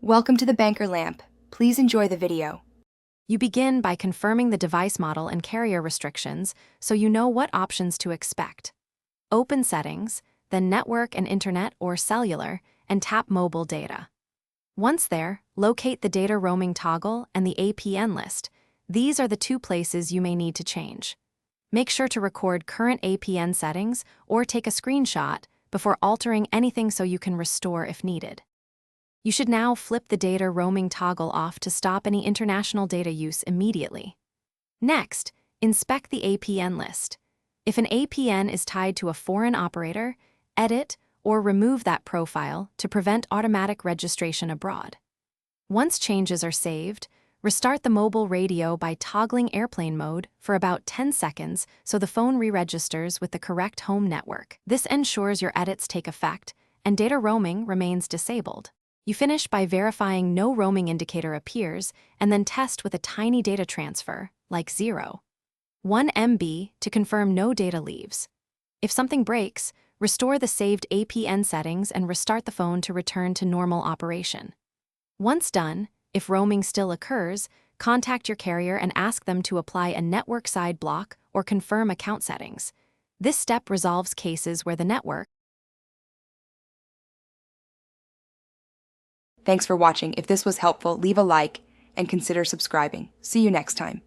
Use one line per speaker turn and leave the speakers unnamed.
Welcome to the Banker Lamp. Please enjoy the video.
You begin by confirming the device model and carrier restrictions so you know what options to expect. Open Settings, then Network and Internet or Cellular, and tap Mobile Data. Once there, locate the data roaming toggle and the APN list. These are the two places you may need to change. Make sure to record current APN settings or take a screenshot before altering anything so you can restore if needed. You should now flip the data roaming toggle off to stop any international data use immediately. Next, inspect the APN list. If an APN is tied to a foreign operator, edit or remove that profile to prevent automatic registration abroad. Once changes are saved, restart the mobile radio by toggling airplane mode for about 10 seconds so the phone re-registers with the correct home network. This ensures your edits take effect and data roaming remains disabled. You finish by verifying no roaming indicator appears and then test with a tiny data transfer, like 0.1 MB, to confirm no data leaves. If something breaks, restore the saved APN settings and restart the phone to return to normal operation. Once done, if roaming still occurs, contact your carrier and ask them to apply a network side block or confirm account settings. This step resolves cases where the network.
Thanks for watching. If this was helpful, leave a like and consider subscribing. See you next time.